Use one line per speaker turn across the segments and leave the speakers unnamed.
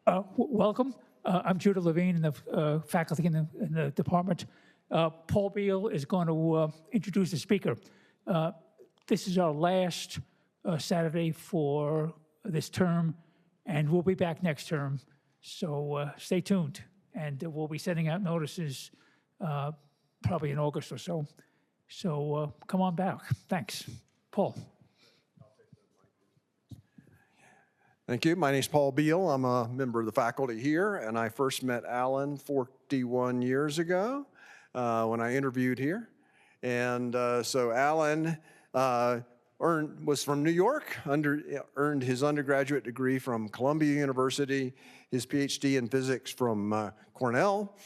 Welcome. I'm Judah Levine, in the faculty in the department. Paul Beal is going to introduce the speaker. This is our last Saturday for this term, and we'll be back next term. So stay tuned, and we'll be sending out notices probably in August or so. So come on back. Thanks. Paul.
Thank you. My name is Paul Beal. I'm a member of the faculty here, and I first met Allan 41 years ago when I interviewed here. And so Allan was from New York, earned his undergraduate degree from Columbia University, his PhD in physics from Cornell,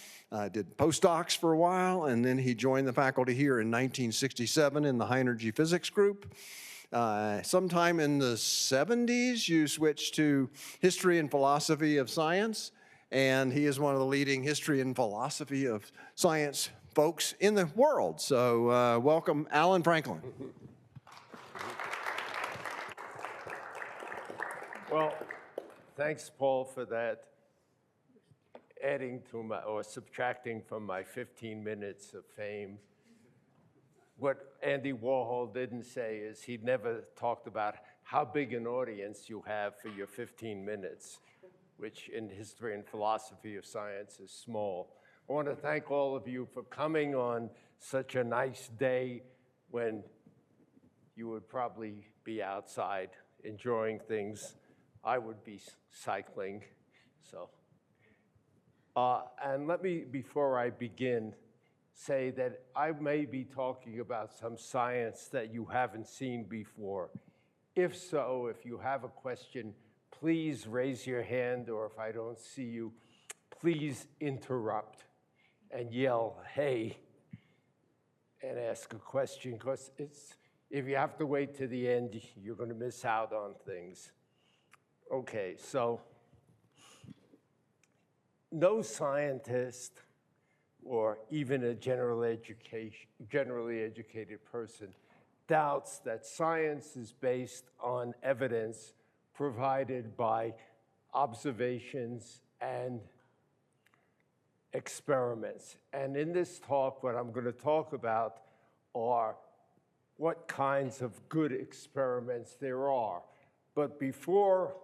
did postdocs for a while, and then he joined the faculty here in 1967 in the high energy physics group. Sometime in the 70s, you switched to history and philosophy of science, and he is one of the leading history and philosophy of science folks in the world. So welcome, Allan Franklin.
Well, thanks, Paul, for that. Adding to my, or subtracting from my 15 minutes of fame. What Andy Warhol didn't say is he never talked about how big an audience you have for your 15 minutes, which in history and philosophy of science is small. I want to thank all of you for coming on such a nice day when you would probably be outside enjoying things. I would be cycling, so. And let me, before I begin, say that I may be talking about some science that you haven't seen before. If so, if you have a question, please raise your hand, or if I don't see you, please interrupt and yell, hey, and ask a question, because if you have to wait to the end, you're going to miss out on things. Okay, so no scientist or even a generally educated person doubts that science is based on evidence provided by observations and experiments. And in this talk, what I'm going to talk about are what kinds of good experiments there are. But before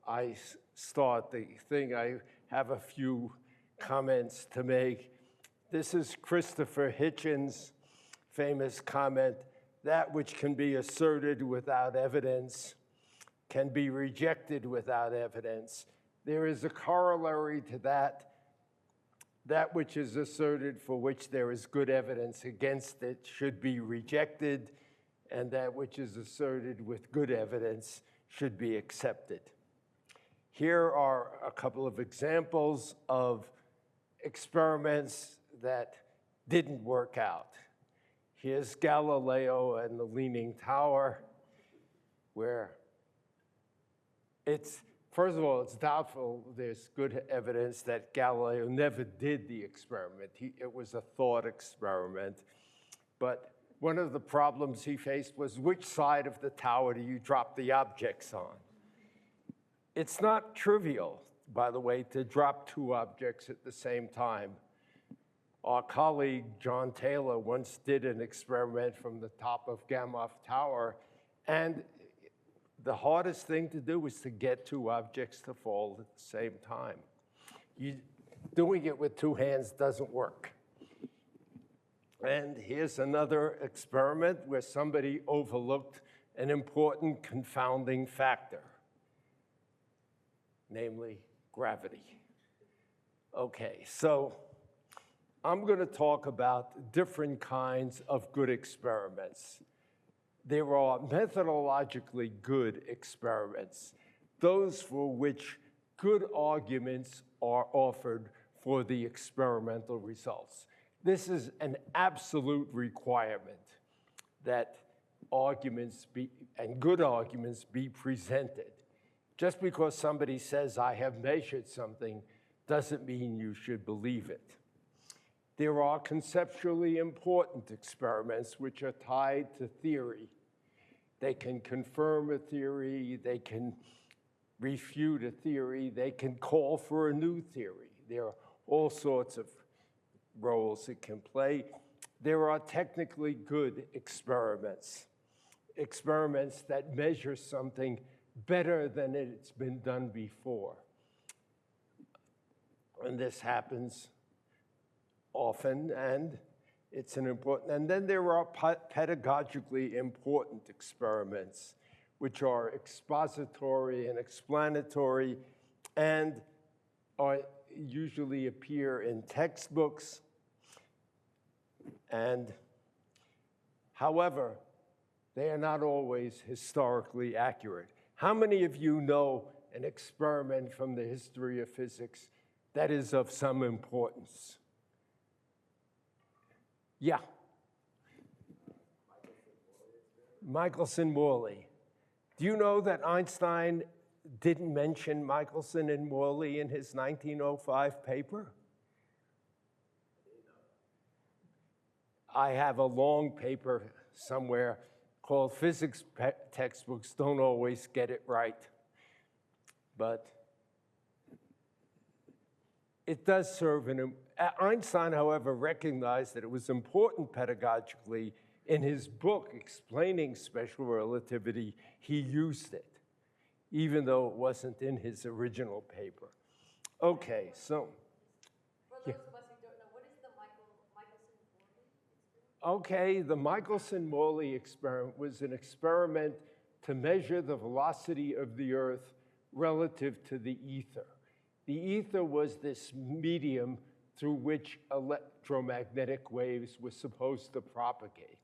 I start the thing, I have a few comments to make. This is Christopher Hitchens' famous comment, that which can be asserted without evidence can be rejected without evidence. There is a corollary to that. That which is asserted for which there is good evidence against it should be rejected, and that which is asserted with good evidence should be accepted. Here are a couple of examples of experiments that didn't work out. Here's Galileo and the Leaning Tower, where first of all, it's doubtful there's good evidence that Galileo never did the experiment. It was a thought experiment. But one of the problems he faced was, which side of the tower do you drop the objects on? It's not trivial, by the way, to drop two objects at the same time. Our colleague, John Taylor, once did an experiment from the top of Gamow Tower, and the hardest thing to do is to get two objects to fall at the same time. Doing it with two hands doesn't work. And here's another experiment where somebody overlooked an important confounding factor, namely gravity. Okay, so I'm going to talk about different kinds of good experiments. There are methodologically good experiments, those for which good arguments are offered for the experimental results. This is an absolute requirement that arguments and good arguments be presented. Just because somebody says, I have measured something, doesn't mean you should believe it. There are conceptually important experiments which are tied to theory. They can confirm a theory, they can refute a theory. They can call for a new theory. There are all sorts of roles it can play. There are technically good experiments, experiments that measure something better than it's been done before. And this happens often, and it's an important, and then there are pedagogically important experiments, which are expository and explanatory, and usually appear in textbooks. And however, they are not always historically accurate. How many of you know an experiment from the history of physics that is of some importance? Yeah. Michelson-Morley. Do you know that Einstein didn't mention Michelson and Morley in his 1905 paper? I have a long paper somewhere called Physics Textbooks Don't Always Get It Right. But it does serve Einstein, however, recognized that it was important pedagogically. In his book explaining special relativity, he used it, even though it wasn't in his original paper. Okay, so.
For those of us who don't know, what is the Michelson-Morley experiment?
Okay, the Michelson-Morley experiment was an experiment to measure the velocity of the Earth relative to the ether. The ether was this medium through which electromagnetic waves were supposed to propagate.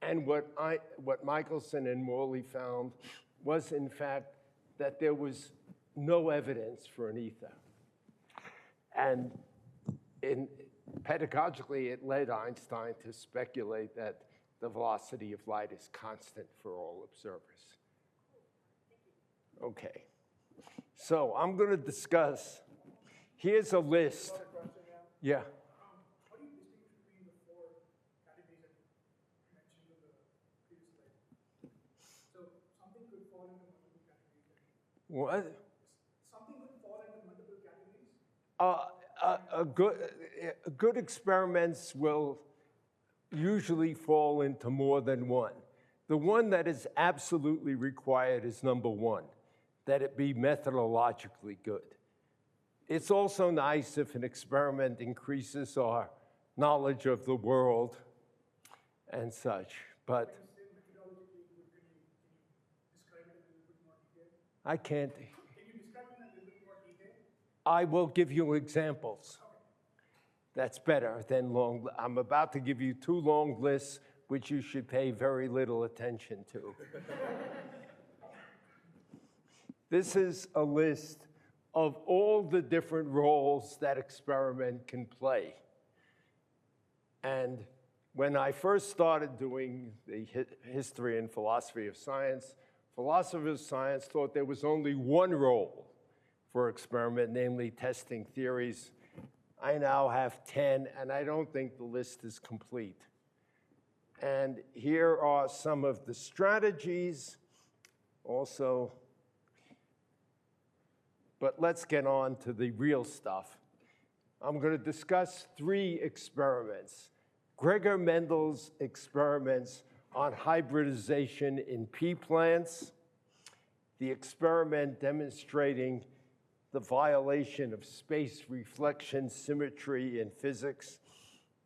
And what Michelson and Morley found was, in fact, that there was no evidence for an ether. And pedagogically, it led Einstein to speculate that the velocity of light is constant for all observers. Okay. So I'm going to discuss, here's a list. Yeah.
How do you distinguish between the four categories that you mentioned in the previous slide? So something could fall into multiple categories.
What?
Something could fall into multiple categories?
Good experiments will usually fall into more than one. The one that is absolutely required is number one, that it be methodologically good. It's also nice if an experiment increases our knowledge of the world and such, but
When you say methodologically good, can you describe it in a little bit more detail?
I can't.
Can you describe it in a little bit more detail?
I will give you examples. That's better than long. I'm about to give you two long lists, which you should pay very little attention to. This is a list of all the different roles that experiment can play. And when I first started doing the history and philosophy of science, philosophers of science thought there was only one role for experiment, namely testing theories. I now have 10, and I don't think the list is complete. And here are some of the strategies also. But let's get on to the real stuff. I'm going to discuss 3 experiments. Gregor Mendel's experiments on hybridization in pea plants, the experiment demonstrating the violation of space reflection symmetry in physics,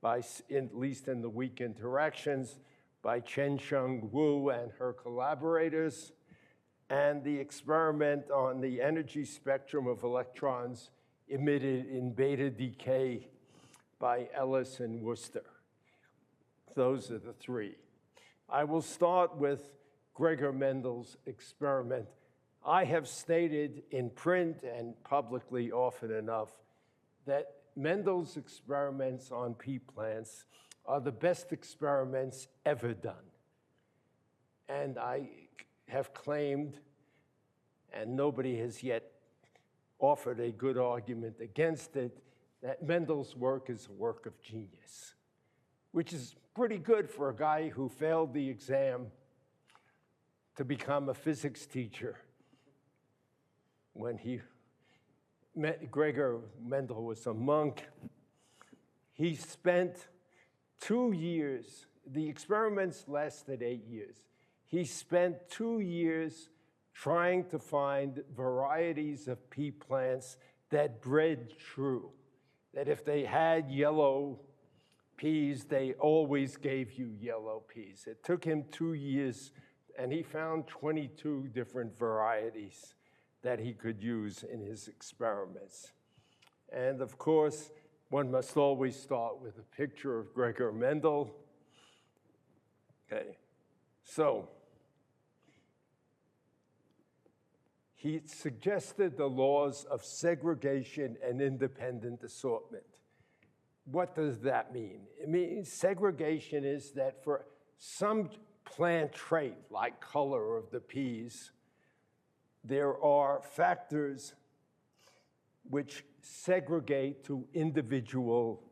at least in the weak interactions, by Chen-Sheng Wu and her collaborators, and the experiment on the energy spectrum of electrons emitted in beta decay by Ellis and Wooster. Those are the 3. I will start with Gregor Mendel's experiment. I have stated in print and publicly often enough that Mendel's experiments on pea plants are the best experiments ever done. And I have claimed, and nobody has yet offered a good argument against it, that Mendel's work is a work of genius, which is pretty good for a guy who failed the exam to become a physics teacher when he met Gregor Mendel was a monk, he spent 2 years, the experiments lasted 8 years. He spent 2 years trying to find varieties of pea plants that bred true, that if they had yellow peas, they always gave you yellow peas. It took him 2 years, and he found 22 different varieties that he could use in his experiments. And of course, one must always start with a picture of Gregor Mendel. Okay, so he suggested the laws of segregation and independent assortment. What does that mean? It means segregation is that for some plant trait, like color of the peas, there are factors which segregate to individual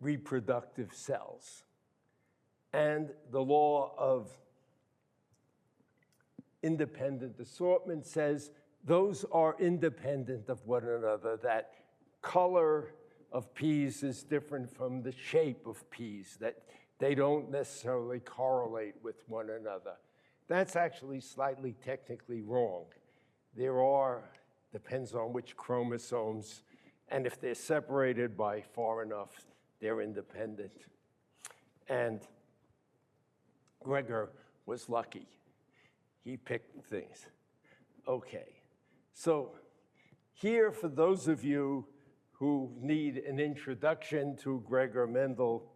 reproductive cells. And the law of independent assortment says those are independent of one another, that color of peas is different from the shape of peas, that they don't necessarily correlate with one another. That's actually slightly technically wrong. There are, depends on which chromosomes, and if they're separated by far enough, they're independent. And Gregor was lucky. He picked things. Okay, so here, for those of you who need an introduction to Gregor Mendel,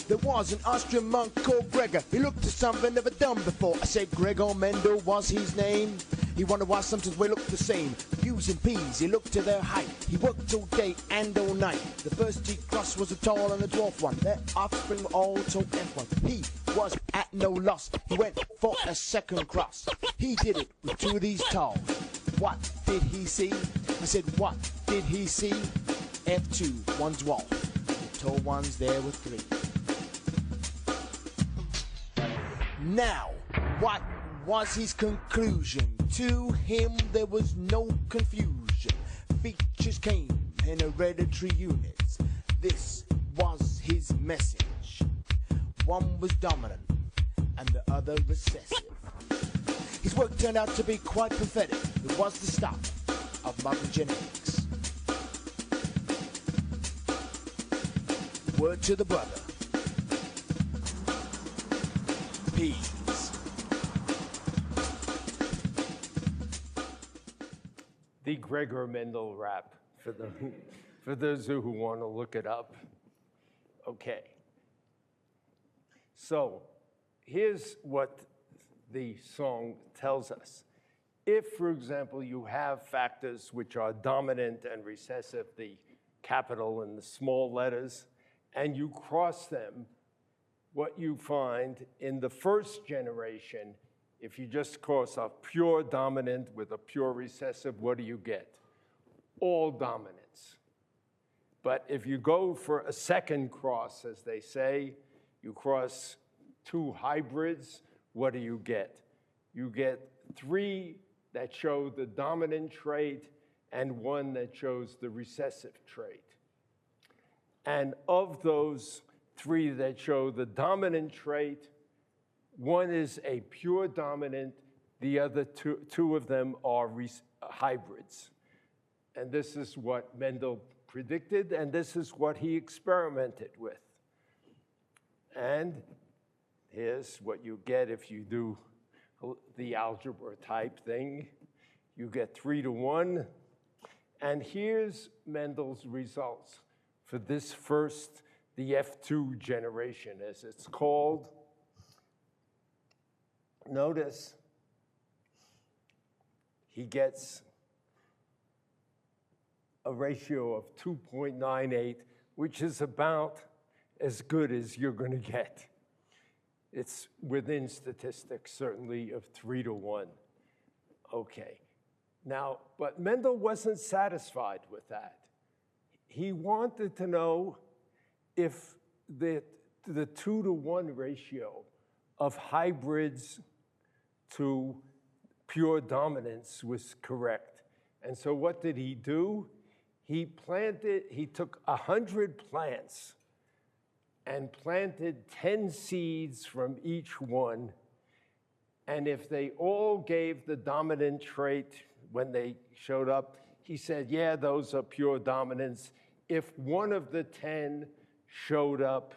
There was an Austrian monk called Gregor. He looked at something never done before. I said Gregor Mendel was his name. He wondered why sometimes we looked the same. Using peas, he looked to their height. He worked all day and all night. The first G cross was a tall and a dwarf one. Their offspring were all to F1. He was at no loss. He went for a second cross. He did it with two of these tall. What did he see? I said, what did he see? F2, one dwarf. The tall ones there were three. Now, what was his conclusion? To him there was no confusion. Features came in hereditary units. This was his message. One was dominant and the other recessive. His work turned out to be quite prophetic. It was the stuff of modern genetics. Word to the brother. Peas.
The Gregor Mendel rap, for those who want to look it up. Okay. So here's what the song tells us. If, for example, you have factors which are dominant and recessive, the capital and the small letters, and you cross them, what you find in the first generation, if you just cross a pure dominant with a pure recessive, what do you get? All dominants. But if you go for a second cross, as they say, you cross two hybrids, what do you get? You get three that show the dominant trait and one that shows the recessive trait. And of those three that show the dominant trait, one is a pure dominant, the other two of them are hybrids. And this is what Mendel predicted, and this is what he experimented with. And here's what you get if you do the algebra type thing. You get 3 to 1. And here's Mendel's results for this first, the F2 generation, as it's called. Notice he gets a ratio of 2.98, which is about as good as you're going to get. It's within statistics, certainly, of 3 to 1. Okay. Now, but Mendel wasn't satisfied with that. He wanted to know if the 2 to 1 ratio of hybrids to pure dominance was correct. And so what did he do? He took 100 plants and planted 10 seeds from each one. And if they all gave the dominant trait when they showed up, he said, yeah, those are pure dominants. If one of the 10 showed up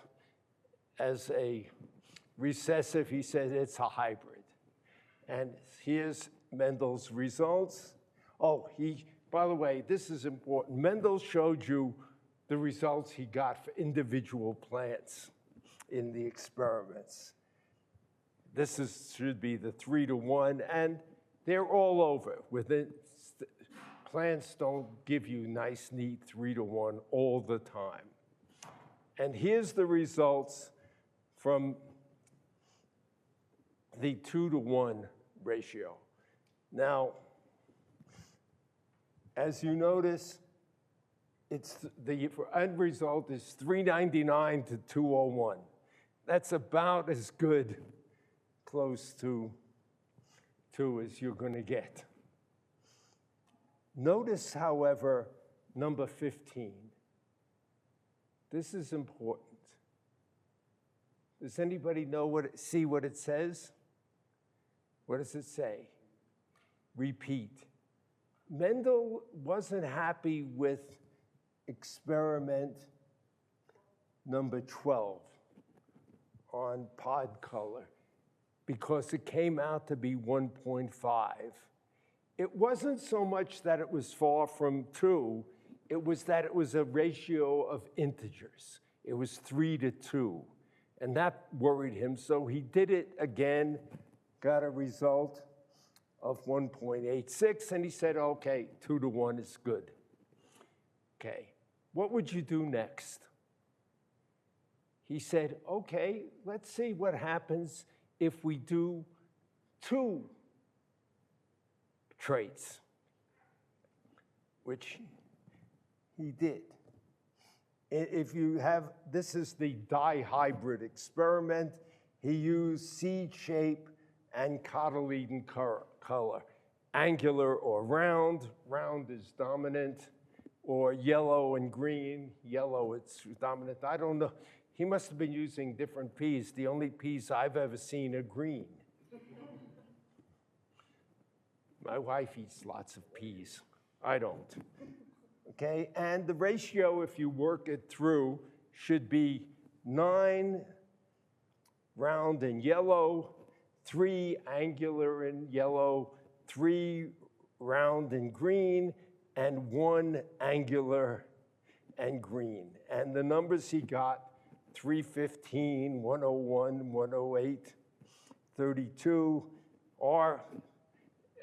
as a recessive, he said it's a hybrid. And here's Mendel's results. Oh, by the way, this is important. Mendel showed you the results he got for individual plants in the experiments. This should be the 3 to 1, and they're all over. Plants don't give you nice, neat 3 to 1 all the time. And here's the results from the 2 to 1 ratio. Now, as you notice, the end result is 399 to 201. That's about as good, close to 2 as you're going to get. Notice, however, number 15. This is important. Does anybody see what it says? What does it say? Repeat. Mendel wasn't happy with experiment number 12 on pod color because it came out to be 1.5. It wasn't so much that it was far from 2, it was that it was a ratio of integers. It was 3 to 2, and that worried him, so he did it again, got a result of 1.86, and he said, okay, 2 to 1 is good. Okay, what would you do next? He said, okay, let's see what happens if we do 2 traits, which he did. If you have, this is the dihybrid experiment. He used seed shape and cotyledon color, angular or round. Round is dominant, or yellow and green. Yellow, it's dominant. I don't know. He must have been using different peas. The only peas I've ever seen are green. My wife eats lots of peas. I don't. Okay, and the ratio, if you work it through, should be 9 round and yellow, 3 angular and yellow, 3 round and green, and 1 angular and green. And the numbers he got, 315, 101, 108, 32, are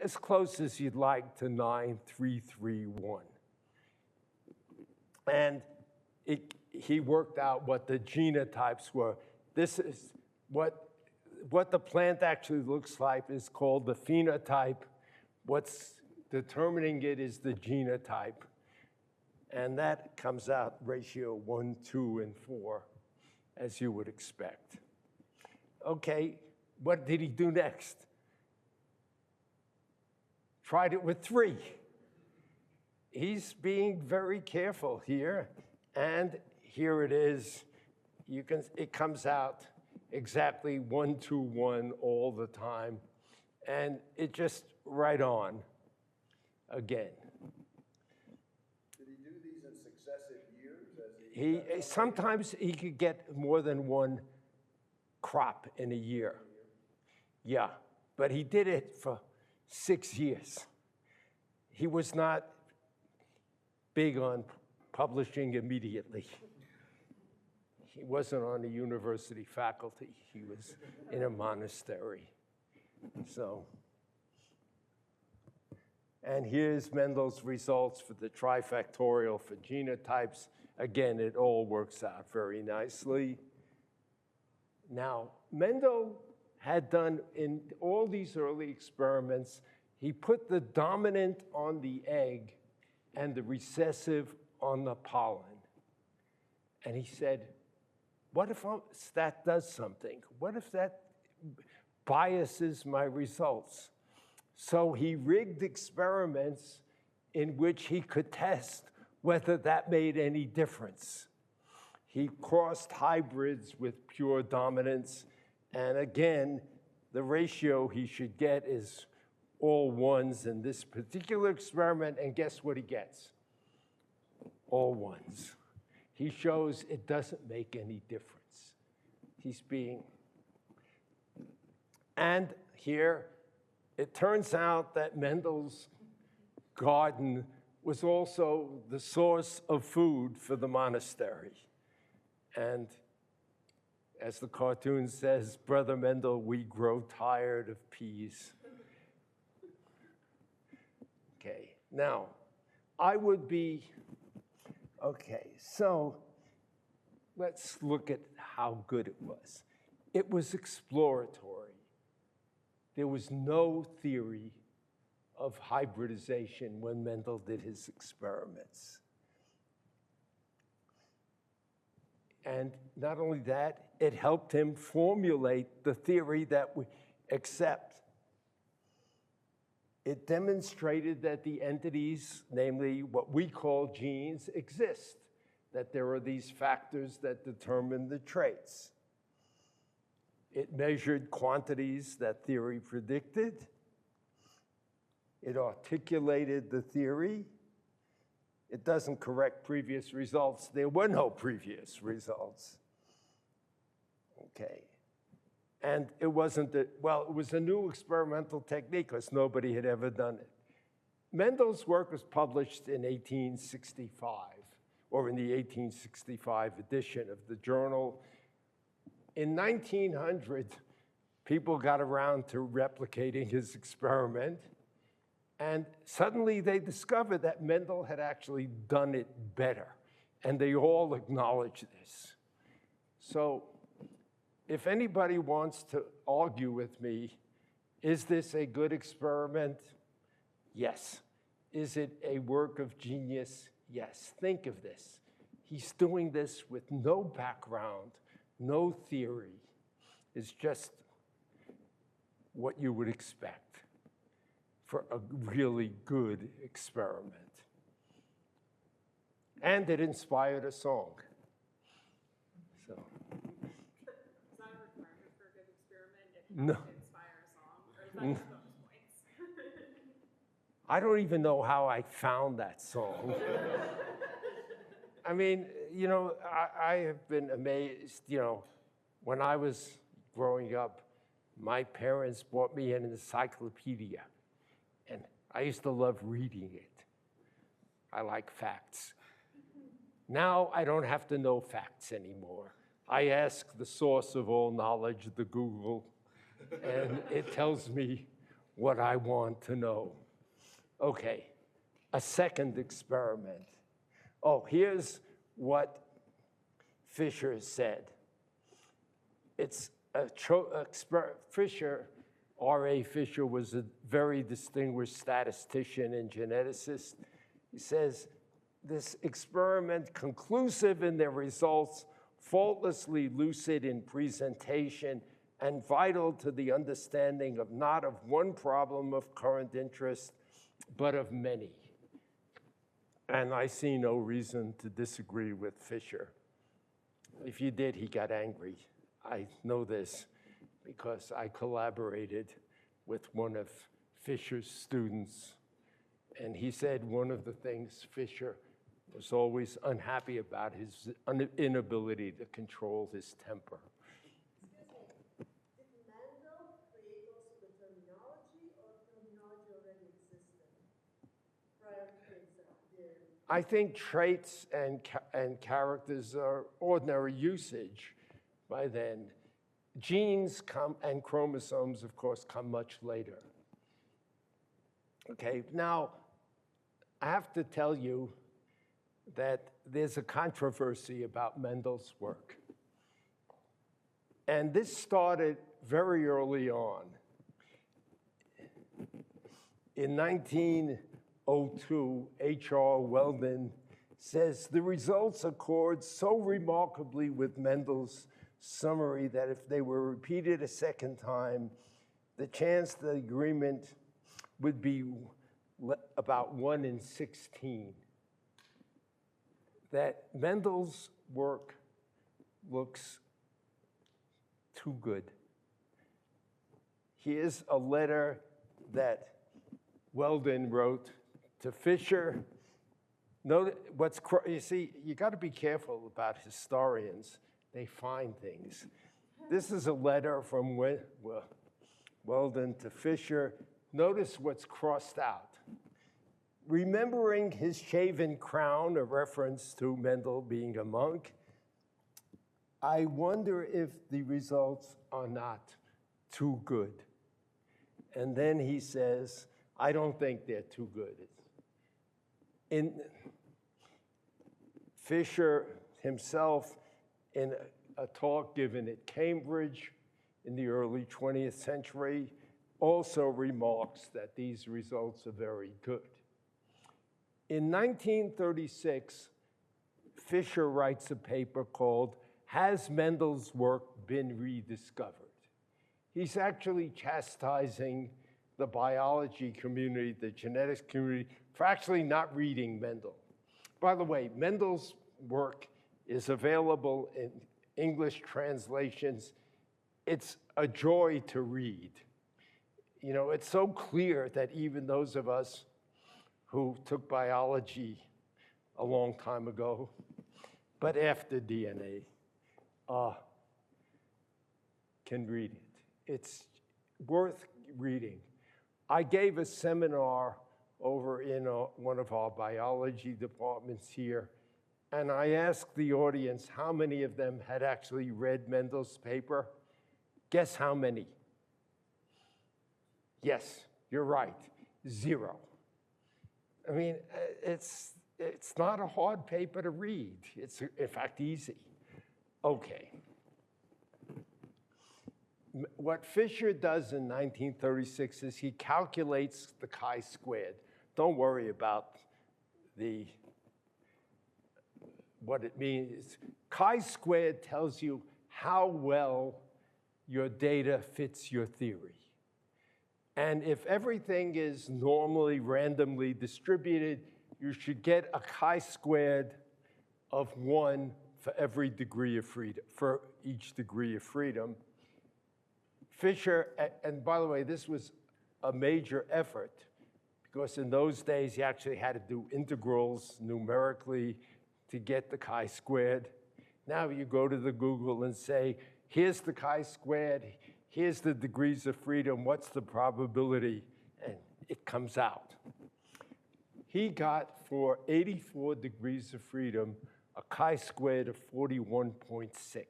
as close as you'd like to 9331. And he worked out what the genotypes were. This is what the plant actually looks like is called the phenotype. What's determining it is the genotype. And that comes out ratio 1, 2, and 4, as you would expect. Okay, what did he do next? Tried it with 3. He's being very careful here, and here it is. It comes out exactly 1, 2, 1 all the time, and it just right on again.
Did he do these in successive years?
Sometimes he could get more than 1 crop in a year. Yeah, but he did it for 6 years. He was not big on publishing immediately. He wasn't on the university faculty. He was in a monastery. So, and here's Mendel's results for the trifactorial for genotypes. Again, it all works out very nicely. Now, Mendel had done in all these early experiments, he put the dominant on the egg and the recessive on the pollen. And he said, what if that does something? What if that biases my results? So he rigged experiments in which he could test whether that made any difference. He crossed hybrids with pure dominance, and again, the ratio he should get is all ones in this particular experiment, and guess what he gets? All ones. He shows it doesn't make any difference. He's being, and here, it turns out that Mendel's garden was also the source of food for the monastery. And as the cartoon says, Brother Mendel, we grow tired of peas. Okay, now, okay, so let's look at how good it was. It was exploratory. There was no theory of hybridization when Mendel did his experiments. And not only that, it helped him formulate the theory that we accept. It demonstrated that the entities, namely what we call genes, exist, that there are these factors that determine the traits. It measured quantities that theory predicted. It articulated the theory. It doesn't correct previous results. There were no previous results. Okay. And it wasn't, it was a new experimental technique because nobody had ever done it. Mendel's work was published in 1865, or in the 1865 edition of the journal. In 1900, people got around to replicating his experiment, and suddenly they discovered that Mendel had actually done it better, and they all acknowledged this. So if anybody wants to argue with me, is this a good experiment? Yes. Is it a work of genius? Yes. Think of this. He's doing this with no background, no theory. It's just what you would expect for a really good experiment. And it inspired a song. So.
Is that a requirement for a good experiment? It
No.
has to inspire a song, or is that just bonus points?
I don't even know how I found that song. I mean, you know, I have been amazed, you know, when I was growing up, my parents bought me an encyclopedia, and I used to love reading it. I like facts. Now I don't have to know facts anymore. I ask the source of all knowledge, the Google, and it tells me what I want to know. Okay, a second experiment. Oh, here's what Fisher said. It's Fisher, R.A. Fisher, was a very distinguished statistician and geneticist. He says, this experiment, conclusive in their results, faultlessly lucid in presentation, and vital to the understanding of not of one problem of current interest, but of many. And I see no reason to disagree with Fisher. If you did, he got angry. I know this because I collaborated with one of Fisher's students, and he said one of the things Fisher was always unhappy about his inability to control his temper.
Excuse me, did Mendel create also the terminology
I think traits and characters are ordinary usage by then. Genes come, and chromosomes, of course, come much later. Okay, now, I have to tell you that there's a controversy about Mendel's work. And this started very early on. In 1902, H.R. Weldon says, the results accord so remarkably with Mendel's summary that if they were repeated a second time, the chance the agreement would be about 1 in 16. That Mendel's work looks too good. Here's a letter that Weldon wrote to Fisher. Note what's, you see, you got to be careful about historians. They find things. This is a letter from Weldon to Fisher. Notice what's crossed out. Remembering his shaven crown, a reference to Mendel being a monk, I wonder if the results are not too good. And then he says, I don't think they're too good. In Fisher himself, in a talk given at Cambridge in the early 20th century, also remarks that these results are very good. In 1936, Fisher writes a paper called Has Mendel's Work Been Rediscovered? He's actually chastising the biology community, the genetics community, for actually not reading Mendel. By the way, Mendel's work is available in English translations. It's a joy to read. You know, it's so clear that even those of us who took biology a long time ago, but after DNA, can read it. It's worth reading. I gave a seminar over in one of our biology departments here, and I asked the audience how many of them had actually read Mendel's paper. Guess how many? Yes, you're right, 0. I mean, it's not a hard paper to read. It's, in fact, easy. Okay. What Fisher does in 1936 is he calculates the chi-squared. Don't worry about what it means. Chi-squared tells you how well your data fits your theory. And if everything is normally randomly distributed, you should get a chi-squared of 1 for every degree of freedom, for each degree of freedom. Fisher, and by the way, this was a major effort because in those days you actually had to do integrals numerically to get the chi-squared. Now you go to the Google and say, here's the chi-squared, here's the degrees of freedom, what's the probability? And it comes out. He got, for 84 degrees of freedom, a chi-squared of 41.6.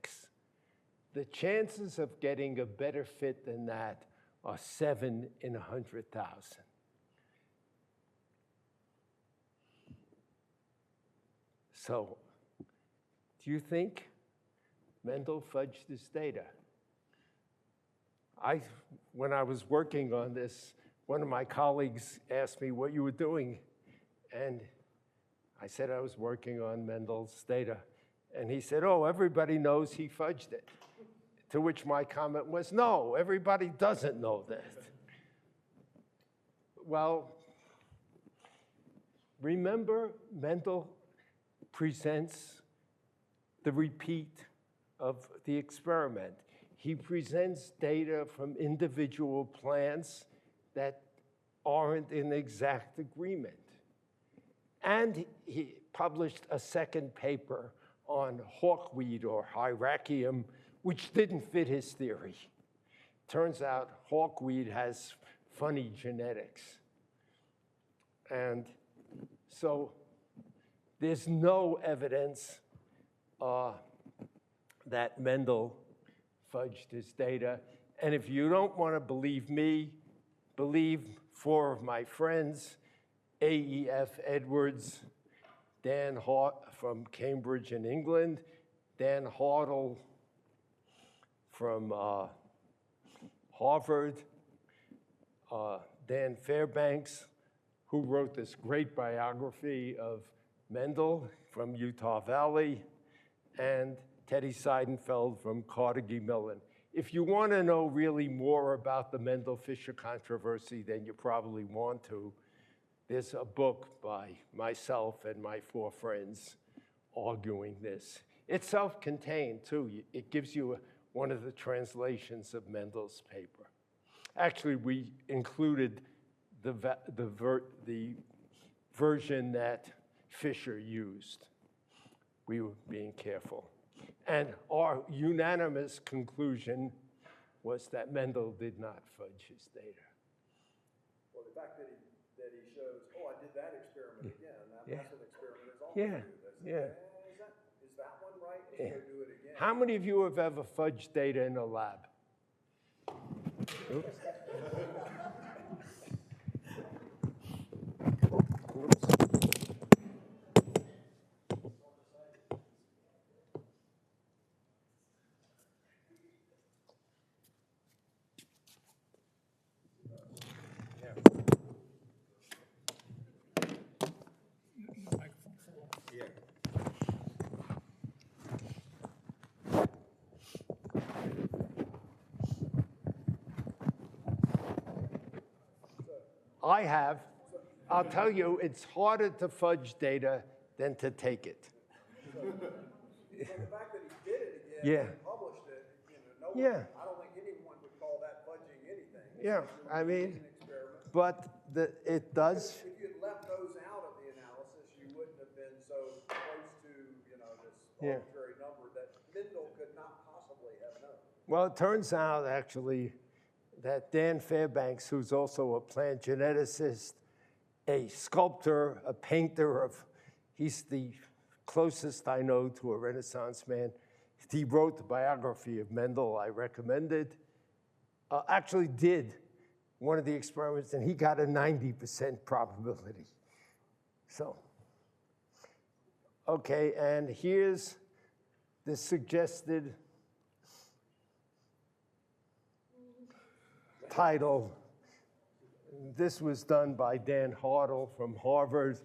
The chances of getting a better fit than that are 7 in 100,000. So, do you think Mendel fudged his data? When I was working on this, one of my colleagues asked me what you were doing, and I said I was working on Mendel's data. And he said, oh, everybody knows he fudged it. To which my comment was, no, everybody doesn't know that. Well, remember, Mendel presents the repeat of the experiment. He presents data from individual plants that aren't in exact agreement. And he published a second paper on hawkweed or hyraceum, which didn't fit his theory. Turns out hawkweed has funny genetics. And so there's no evidence that Mendel fudged his data. And if you don't want to believe me, believe 4 of my friends, A.E.F. Edwards, Dan Hart from Cambridge in England, Dan Hartle from Harvard, Dan Fairbanks, who wrote this great biography of Mendel from Utah Valley, and Teddy Seidenfeld from Carnegie Mellon. If you want to know really more about the Mendel-Fisher controversy than you probably want to, there's a book by myself and my 4 friends arguing this. It's self-contained, too. It gives you one of the translations of Mendel's paper. Actually, we included the version that Fisher used. We were being careful. And our unanimous conclusion was that Mendel did not fudge his data.
Well, the fact that he shows, oh, I did that experiment again,
Yeah.
that's an experiment is also
Yeah,
true.
yeah.
Is that one right? Let's
Yeah.
go do it again.
How many of you have ever fudged data in a lab? Oops. I have. I'll tell you, it's harder to fudge data than to take it.
But the fact that he did it again
Yeah.
and published it, no one,
Yeah.
I don't think anyone would call that fudging anything.
Yeah, I mean, but it does.
If you had left those out of the analysis, you wouldn't have been so close to, this
Yeah.
arbitrary number that Mendel could not possibly have known.
Well, it turns out, actually, that Dan Fairbanks, who's also a plant geneticist, a sculptor, a painter he's the closest I know to a Renaissance man. He wrote the biography of Mendel I recommended, actually did one of the experiments, and he got a 90% probability. So, okay, and here's the suggested title. This was done by Dan Hartle from Harvard.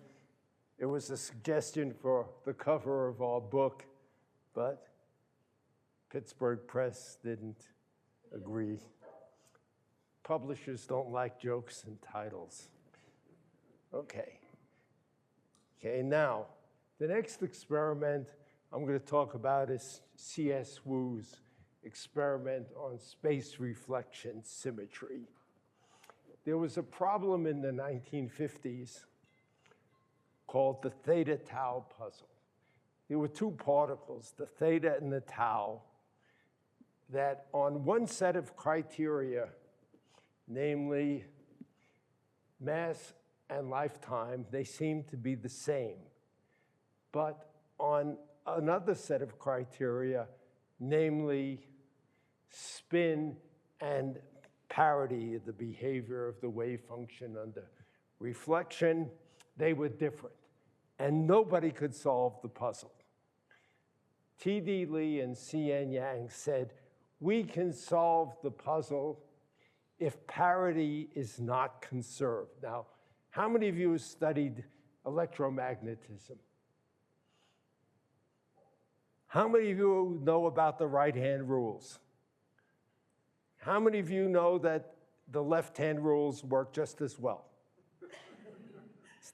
It was a suggestion for the cover of our book, but Pittsburgh Press didn't agree. Publishers don't like jokes and titles. Okay, now, the next experiment I'm going to talk about is C.S. Wu's experiment on space reflection symmetry. There was a problem in the 1950s called the theta-tau puzzle. There were 2 particles, the theta and the tau, that on one set of criteria, namely mass and lifetime, they seemed to be the same. But on another set of criteria, namely spin and parity, the behavior of the wave function under reflection, they were different. And nobody could solve the puzzle. T.D. Lee and C.N. Yang said, we can solve the puzzle if parity is not conserved. Now, how many of you have studied electromagnetism? How many of you know about the right-hand rules? How many of you know that the left-hand rules work just as well?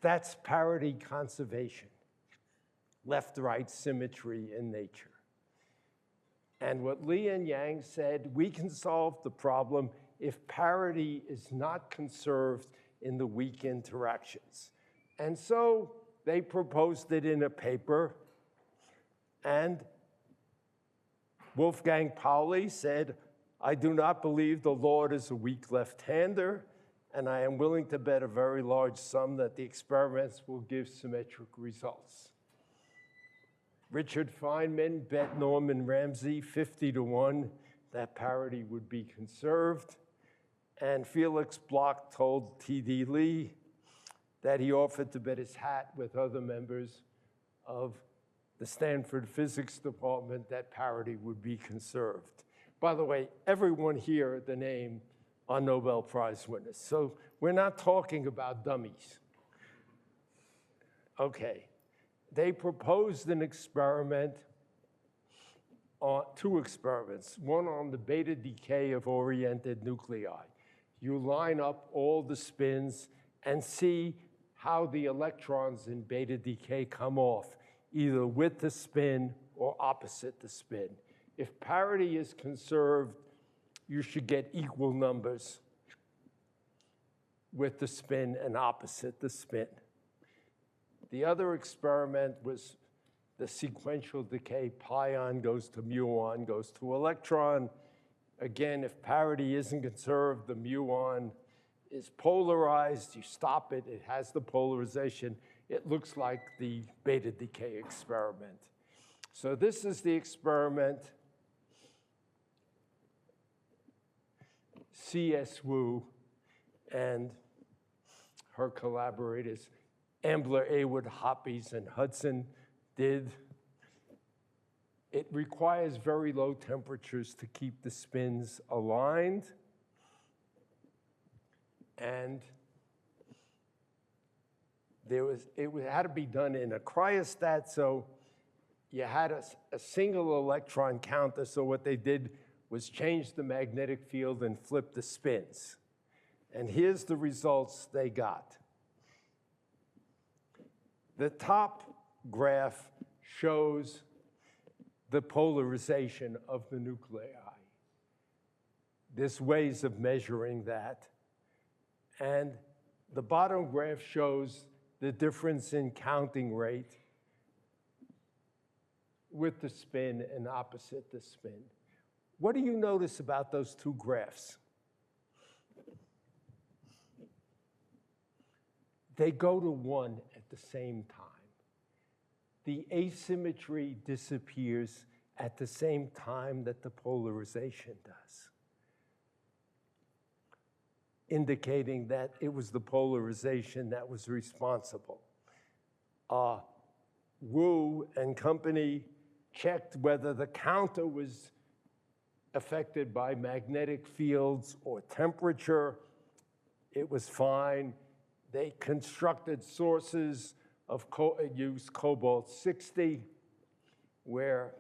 That's parity conservation, left-right symmetry in nature. And what Lee and Yang said, we can solve the problem if parity is not conserved in the weak interactions. And so they proposed it in a paper, and Wolfgang Pauli said, I do not believe the Lord is a weak left-hander, and I am willing to bet a very large sum that the experiments will give symmetric results. Richard Feynman bet Norman Ramsey 50-1 that parity would be conserved. And Felix Bloch told T.D. Lee that he offered to bet his hat with other members of the Stanford Physics Department that parity would be conserved. By the way, everyone here, the name, are Nobel Prize winners. So we're not talking about dummies. Okay. They proposed an experiment, two experiments, one on the beta decay of oriented nuclei. You line up all the spins and see how the electrons in beta decay come off, either with the spin or opposite the spin. If parity is conserved, you should get equal numbers with the spin and opposite the spin. The other experiment was the sequential decay. Pion goes to muon, goes to electron. Again, if parity isn't conserved, the muon is polarized. You stop it, it has the polarization. It looks like the beta decay experiment. So this is the experiment C.S. Wu and her collaborators, Ambler, Awood, Hoppes, and Hudson did. It requires very low temperatures to keep the spins aligned. And it had to be done in a cryostat, so you had a single electron counter, so what they did was change the magnetic field and flip the spins. And here's the results they got. The top graph shows the polarization of the nuclei. There's ways of measuring that. And the bottom graph shows the difference in counting rate with the spin and opposite the spin. What do you notice about those two graphs? They go to 1 at the same time. The asymmetry disappears at the same time that the polarization does, indicating that it was the polarization that was responsible. Wu and company checked whether the counter was affected by magnetic fields or temperature. It was fine. They constructed sources of used cobalt-60, where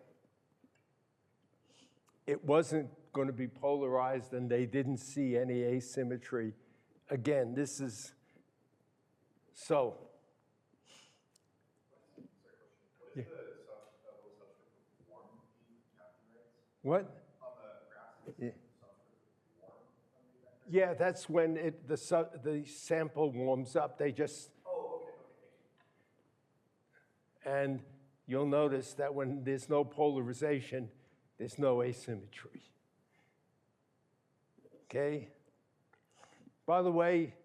it wasn't going to be polarized and they didn't see any asymmetry. Again, this is so. Yeah. What? Yeah, that's when the sample warms up. They just. Oh, okay. And you'll notice that when there's no polarization, there's no asymmetry. Okay? By the way,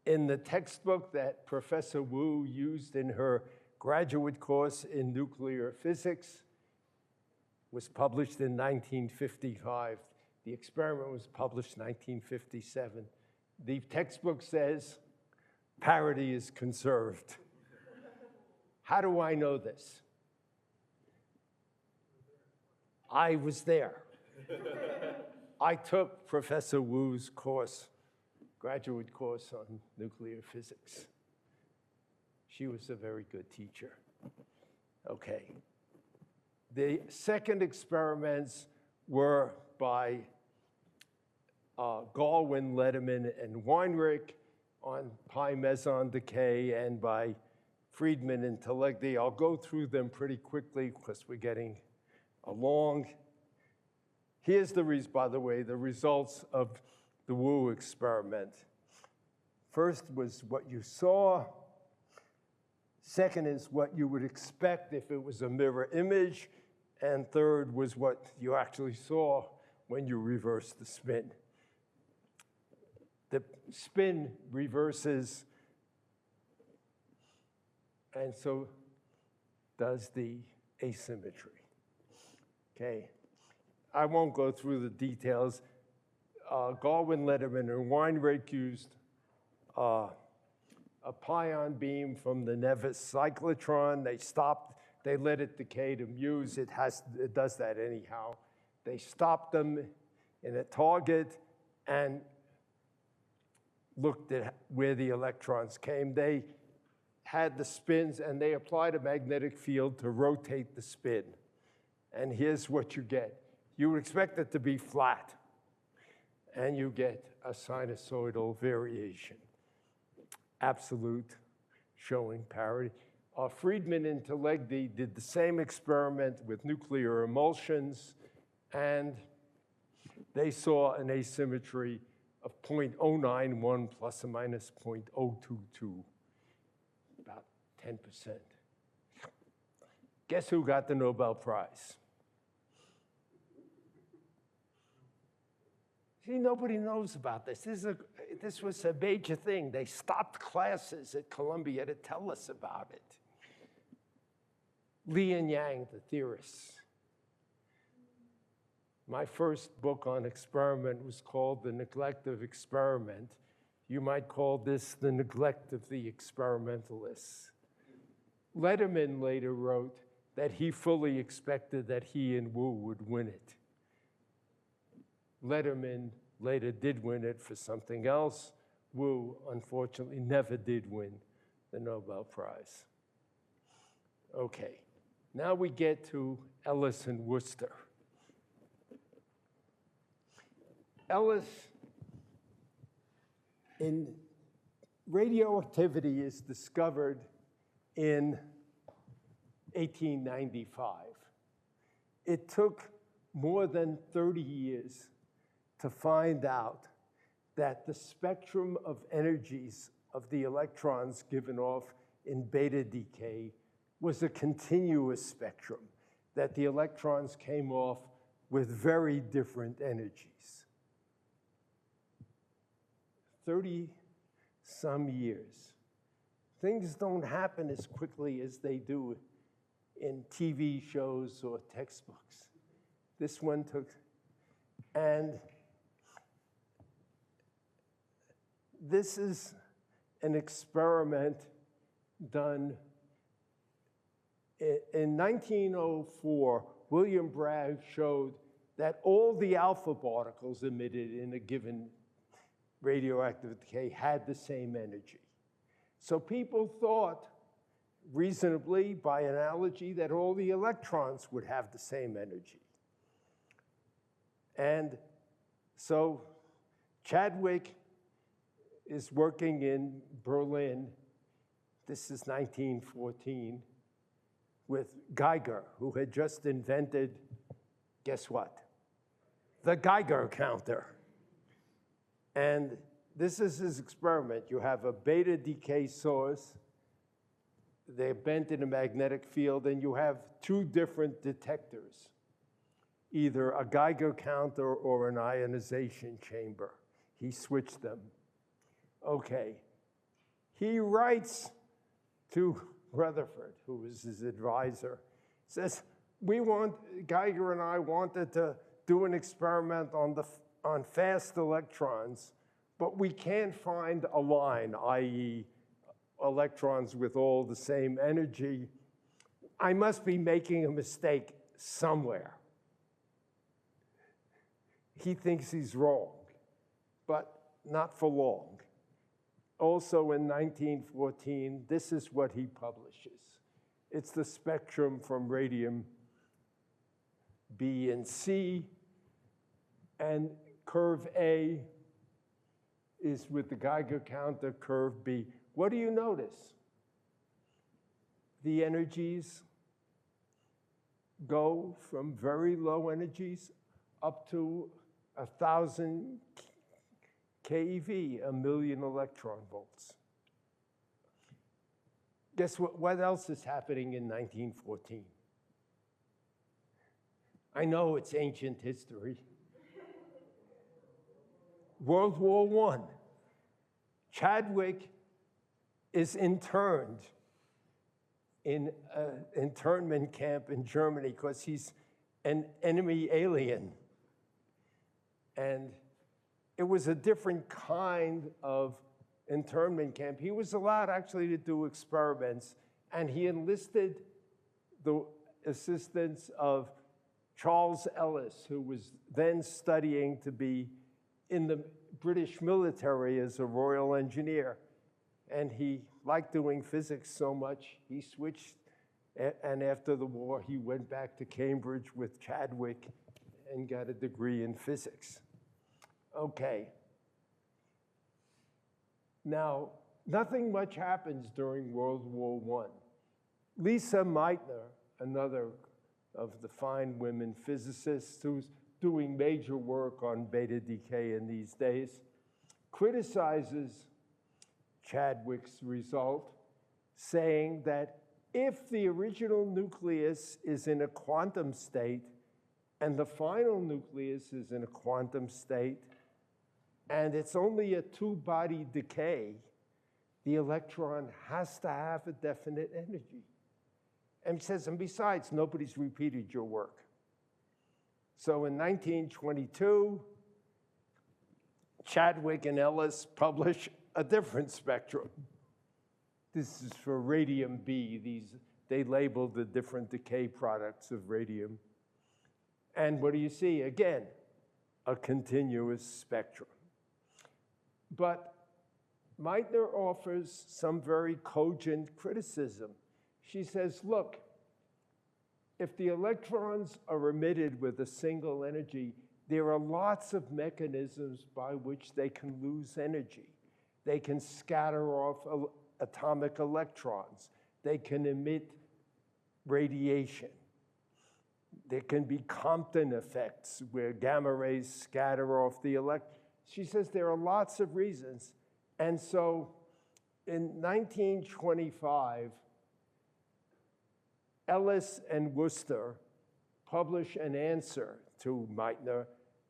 in the textbook that Professor Wu used in her graduate course in nuclear physics, was published in 1955. The experiment was published in 1957. The textbook says parity is conserved. How do I know this? I was there. I took Professor Wu's course, graduate course on nuclear physics. She was a very good teacher. Okay. The second experiments were by Galwin, Lederman, and Weinrich on pi meson decay, and by Friedman and Telegdi. I'll go through them pretty quickly because we're getting along. Here's by the way, the results of the Wu experiment. First was what you saw. Second is what you would expect if it was a mirror image. And third was what you actually saw when you reverse the spin. The spin reverses, and so does the asymmetry. Okay, I won't go through the details. Galwin, Lederman, and Weinreich used a pion beam from the Nevis cyclotron. They let it decay to muse. It does that anyhow. They stopped them in a target and looked at where the electrons came. They had the spins, and they applied a magnetic field to rotate the spin. And here's what you get. You would expect it to be flat, and you get a sinusoidal variation. Absolute, showing parity. Friedman and Telegdi did the same experiment with nuclear emulsions, and they saw an asymmetry of 0.091 plus or minus 0.022, about 10%. Guess who got the Nobel Prize? See, nobody knows about this. This was a major thing. They stopped classes at Columbia to tell us about it. Li and Yang, the theorists. My first book on experiment was called The Neglect of Experiment. You might call this The Neglect of the Experimentalists. Lederman later wrote that he fully expected that he and Wu would win it. Lederman later did win it for something else. Wu, unfortunately, never did win the Nobel Prize. Okay, now we get to Ellis and Wooster. Ellis, in radioactivity is discovered in 1895. It took more than 30 years to find out that the spectrum of energies of the electrons given off in beta decay was a continuous spectrum, that the electrons came off with very different energies. 30-some years. Things don't happen as quickly as they do in TV shows or textbooks. This one took, and this is an experiment done in 1904. William Bragg showed that all the alpha particles emitted in a given radioactive decay had the same energy. So people thought, reasonably, by analogy, that all the electrons would have the same energy. And so Chadwick is working in Berlin, this is 1914, with Geiger, who had just invented, guess what? The Geiger counter. And this is his experiment. You have a beta decay source, they're bent in a magnetic field, and you have two different detectors, either a Geiger counter or an ionization chamber. He switched them. Okay. He writes to Rutherford, who was his advisor, says, Geiger and I wanted to do an experiment on fast electrons, but we can't find a line, i.e. electrons with all the same energy. I must be making a mistake somewhere. He thinks he's wrong, but not for long. Also in 1914, this is what he publishes. It's the spectrum from radium B and C, and curve A is with the Geiger counter, curve B. What do you notice? The energies go from very low energies up to 1,000 keV, 1,000,000 electron volts. Guess what else is happening in 1914? I know it's ancient history. World War I. Chadwick is interned in an internment camp in Germany because he's an enemy alien. And it was a different kind of internment camp. He was allowed actually to do experiments, and he enlisted the assistance of Charles Ellis, who was then studying to be in the British military as a Royal Engineer. And he liked doing physics so much, he switched, and after the war, he went back to Cambridge with Chadwick and got a degree in physics. Okay. Now, nothing much happens during World War I. Lisa Meitner, another of the fine women physicists who's doing major work on beta decay in these days, criticizes Chadwick's result, saying that if the original nucleus is in a quantum state and the final nucleus is in a quantum state, and it's only a two-body decay, the electron has to have a definite energy. And he says, and besides, nobody's repeated your work. So in 1922, Chadwick and Ellis publish a different spectrum. This is for radium B. They labeled the different decay products of radium. And what do you see? Again, a continuous spectrum. But Meitner offers some very cogent criticism. She says, look, if the electrons are emitted with a single energy, there are lots of mechanisms by which they can lose energy. They can scatter off atomic electrons. They can emit radiation. There can be Compton effects where gamma rays scatter off the electrons. She says there are lots of reasons. And so in 1925, Ellis and Wooster publish an answer to Meitner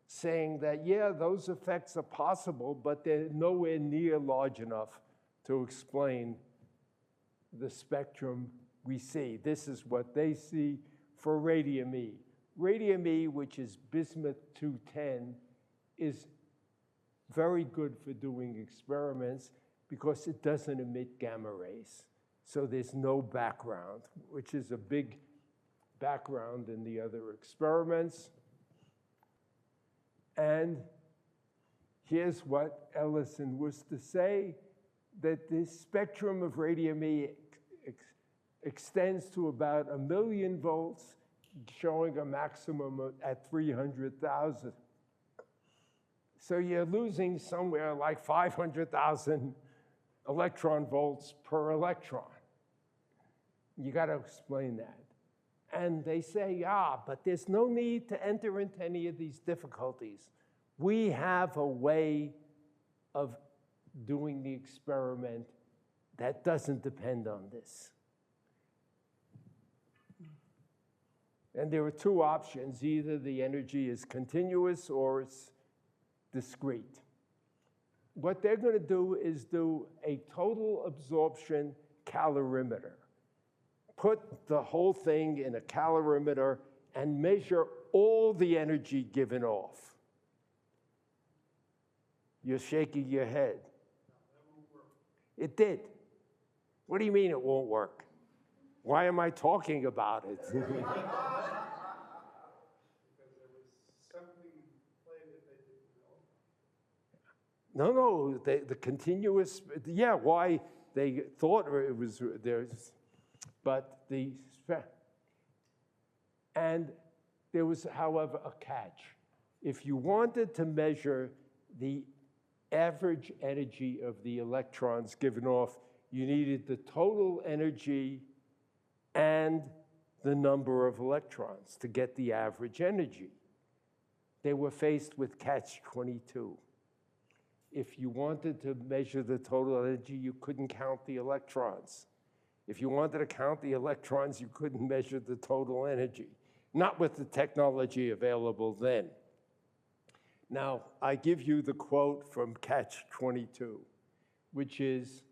saying that, yeah, those effects are possible, but they're nowhere near large enough to explain the spectrum we see. This is what they see for radium E. Radium E, which is bismuth-210, is very good for doing experiments because it doesn't emit gamma rays. So there's no background, which is a big background in the other experiments. And here's what Ellis and Wooster say, that this spectrum of radium E extends to about 1 million volts, showing a maximum at 300,000. So you're losing somewhere like 500,000 electron volts per electron. You got to explain that. And they say, but there's no need to enter into any of these difficulties. We have a way of doing the experiment that doesn't depend on this. And there are two options. Either the energy is continuous or it's discrete. What they're going to do is do a total absorption calorimeter. Put the whole thing in a calorimeter and measure all the energy given off. You're shaking your head. It did. What do you mean it won't work? Why am I talking about it?
Because there was something playing that they didn't know.
No, the continuous, yeah, why they thought it was, there's, but and there was, however, a catch. If you wanted to measure the average energy of the electrons given off, you needed the total energy and the number of electrons to get the average energy. They were faced with catch-22. If you wanted to measure the total energy, you couldn't count the electrons. If you wanted to count the electrons, you couldn't measure the total energy, not with the technology available then. Now, I give you the quote from Catch-22, which is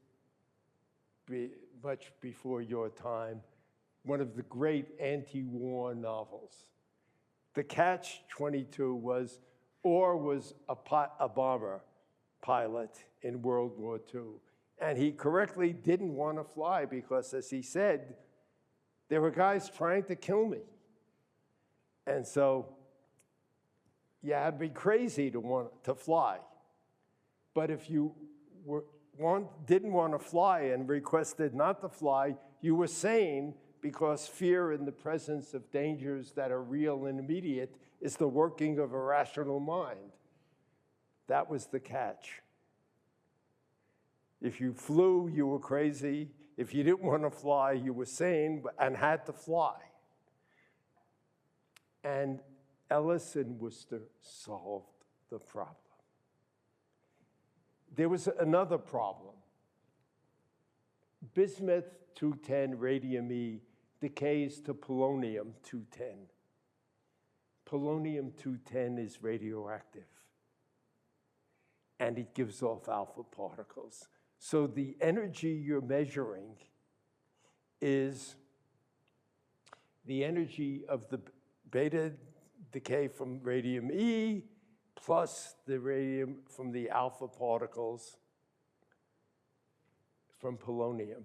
much before your time. one of the great anti-war novels. The catch-22 was Orr was a bomber pilot in World War II. And he correctly didn't want to fly because, as he said, there were guys trying to kill me. And so you had to be crazy to want to fly. But if you didn't want to fly and requested not to fly, you were sane, because fear in the presence of dangers that are real and immediate is the working of a rational mind. That was the catch. If you flew, you were crazy. If you didn't want to fly, you were sane and had to fly. And Ellis and Wooster solved the problem. There was another problem. Bismuth-210 radium-E decays to polonium-210. Polonium-210 is radioactive, and it gives off alpha particles. So the energy you're measuring is the energy of the beta decay from radium-E plus the radium from the alpha particles from polonium.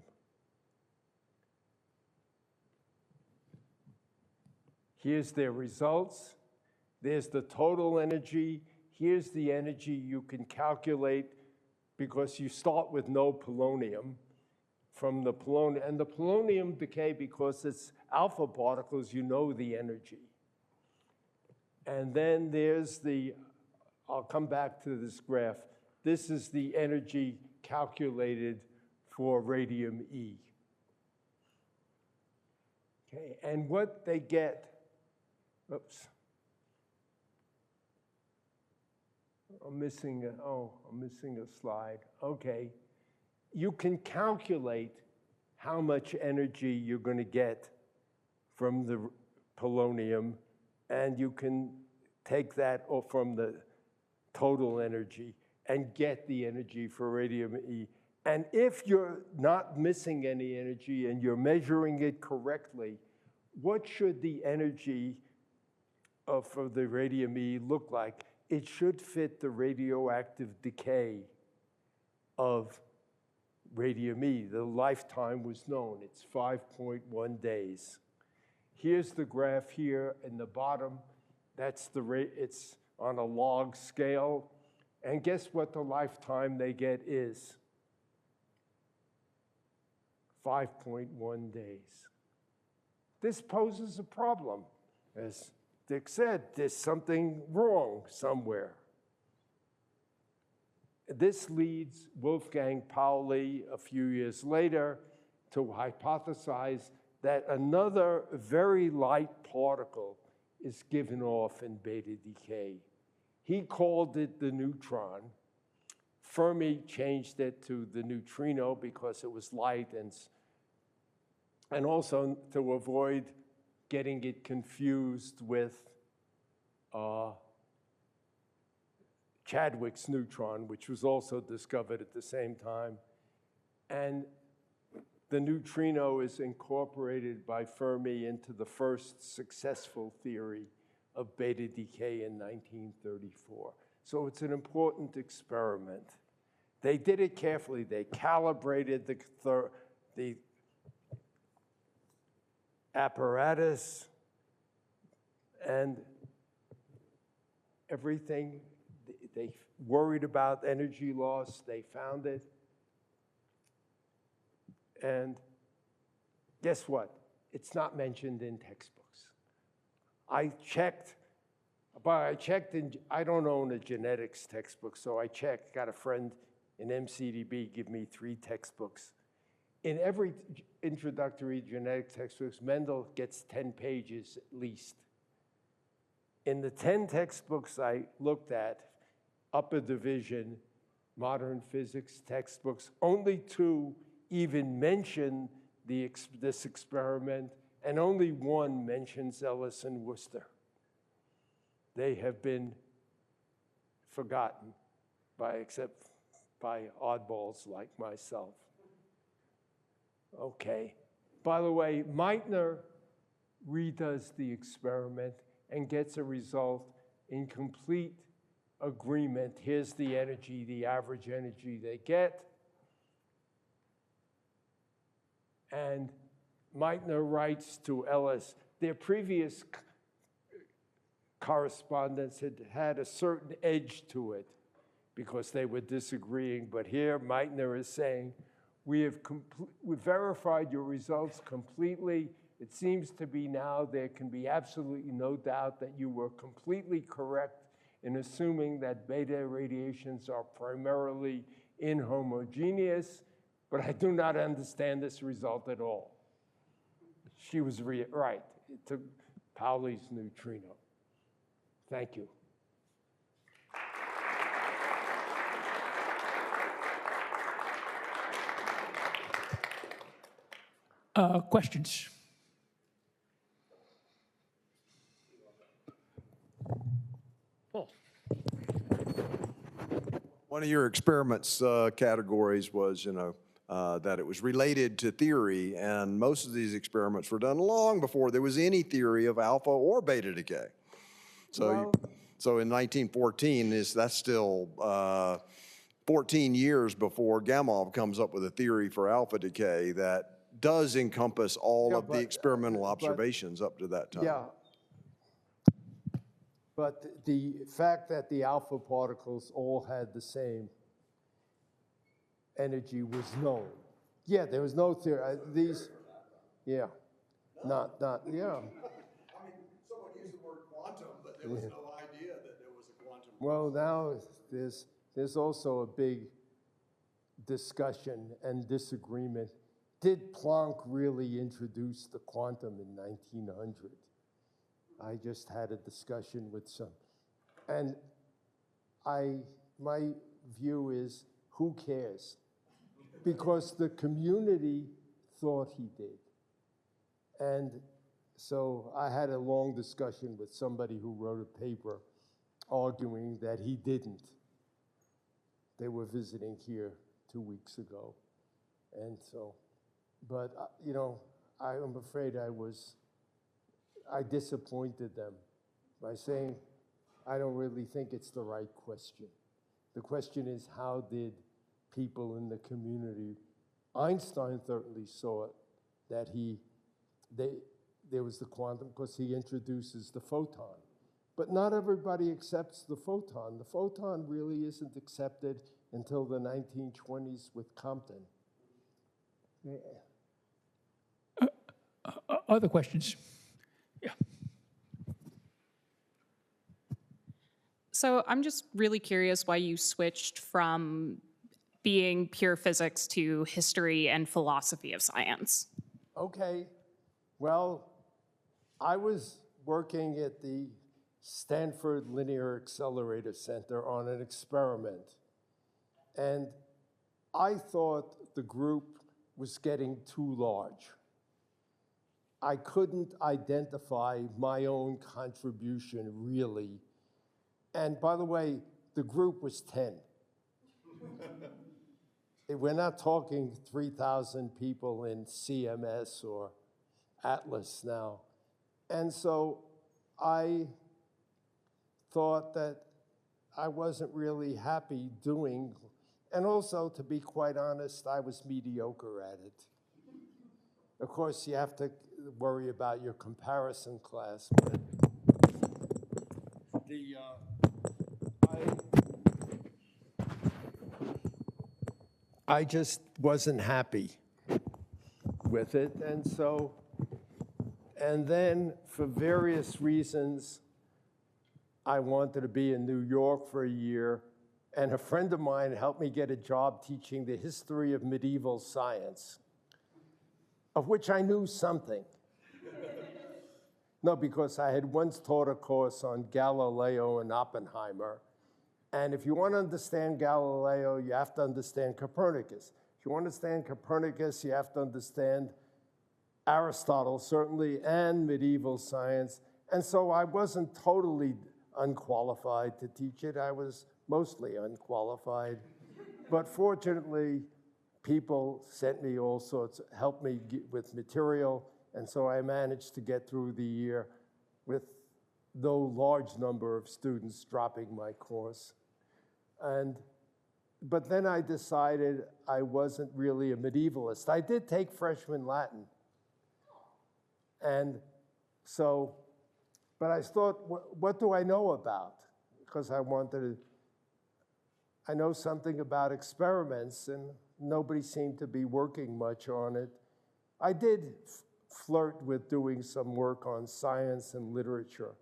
Here's their results. There's the total energy. Here's the energy you can calculate because you start with no polonium from the polonium. And the polonium decay, because it's alpha particles, you know the energy. And then there's the, I'll come back to this graph. This is the energy calculated for radium-E. Okay, and what they get, oops. I'm missing a slide. Okay. You can calculate how much energy you're going to get from the polonium, and you can take that from the total energy and get the energy for radium-E. And if you're not missing any energy and you're measuring it correctly, what should the energy for the radium-E look like? It should fit the radioactive decay of radium-E. The lifetime was known. It's 5.1 days. Here's the graph here in the bottom. That's it's on a log scale. And guess what the lifetime they get is? 5.1 days. This poses a problem. As Dick said, there's something wrong somewhere. This leads Wolfgang Pauli a few years later to hypothesize that another very light particle is given off in beta decay. He called it the neutron. Fermi changed it to the neutrino because it was light, and also to avoid getting it confused with Chadwick's neutron, which was also discovered at the same time. And the neutrino is incorporated by Fermi into the first successful theory of beta decay in 1934. So it's an important experiment. They did it carefully. They calibrated the apparatus and everything. They worried about energy loss. They found it. And guess what? It's not mentioned in textbooks. I checked, I don't own a genetics textbook, so I checked, got a friend in MCDB give me 3 textbooks. In every introductory genetic textbooks, Mendel gets 10 pages at least. In the 10 textbooks I looked at, upper division, modern physics textbooks, only 2 even mention this experiment, and only 1 mentions Ellis and Wooster. They have been forgotten except by oddballs like myself. Okay, By the way, Meitner redoes the experiment and gets a result in complete agreement. Here's the energy, the average energy they get. And Meitner writes to Ellis, their previous correspondence had had a certain edge to it because they were disagreeing. But here Meitner is saying, we've verified your results completely. It seems to be now there can be absolutely no doubt that you were completely correct in assuming that beta radiations are primarily inhomogeneous, but I do not understand this result at all. She was right. It took Pauli's neutrino. Thank you.
Questions? Paul.
One of your experiments categories was, that it was related to theory, and most of these experiments were done long before there was any theory of alpha or beta decay. So, so in 1914, that's still 14 years before Gamow comes up with a theory for alpha decay that does encompass all of the experimental observations up to that time.
Yeah. But the fact that the alpha particles all had the same energy was known. Yeah, there was no theory. Yeah, not, yeah.
I mean, someone used the word quantum, but there was no idea that there was a quantum.
Well, now there's also a big discussion and disagreement. Did Planck really introduce the quantum in 1900? I just had a discussion with some, and my view is, who cares? Because the community thought he did. And so I had a long discussion with somebody who wrote a paper arguing that he didn't. They were visiting here 2 weeks ago. And so, but I'm afraid I disappointed them by saying, I don't really think it's the right question. The question is, how did people in the community, Einstein certainly saw it, that there was the quantum because he introduces the photon. But not everybody accepts the photon. The photon really isn't accepted until the 1920s with Compton. Yeah.
Other questions? Yeah.
So I'm just really curious why you switched from being pure physics to history and philosophy of science.
Okay, well, I was working at the Stanford Linear Accelerator Center on an experiment, and I thought the group was getting too large. I couldn't identify my own contribution really. And by the way, the group was 10. We're not talking 3,000 people in CMS or Atlas now. And so I thought that I wasn't really happy doing, and also, to be quite honest, I was mediocre at it. Of course, you have to worry about your comparison class, but I just wasn't happy with it. And so, and then for various reasons, I wanted to be in New York for a year, and a friend of mine helped me get a job teaching the history of medieval science, of which I knew something. No, because I had once taught a course on Galileo and Oppenheimer. And if you want to understand Galileo, you have to understand Copernicus. If you want to understand Copernicus, you have to understand Aristotle, certainly, and medieval science. And so I wasn't totally unqualified to teach it. I was mostly unqualified. But fortunately, people sent me all sorts, helped me with material, and so I managed to get through the year with no large number of students dropping my course. But then I decided I wasn't really a medievalist. I did take freshman Latin. And so, but I thought, what do I know about? Because I know something about experiments, and nobody seemed to be working much on it. I did flirt with doing some work on science and literature.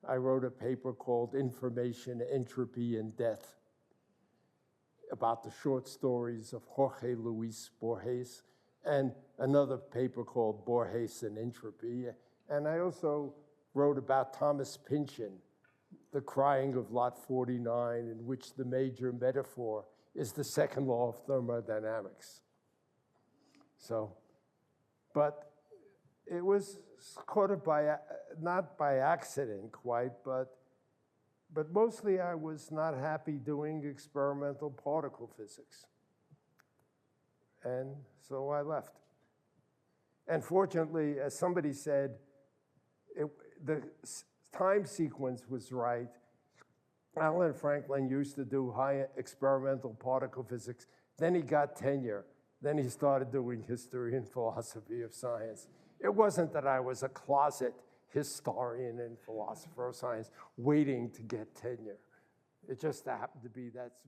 I wrote a paper called Information, Entropy, and Death about the short stories of Jorge Luis Borges, and another paper called Borges and Entropy. And I also wrote about Thomas Pynchon, The Crying of Lot 49, in which the major metaphor is the second law of thermodynamics. So, but it was sort of not by accident quite, but mostly I was not happy doing experimental particle physics. And so I left. And fortunately, as somebody said, the time sequence was right. Alan Franklin used to do high experimental particle physics. Then he got tenure. Then he started doing history and philosophy of science. It wasn't that I was a closet historian and philosopher of science waiting to get tenure. It just happened to be that's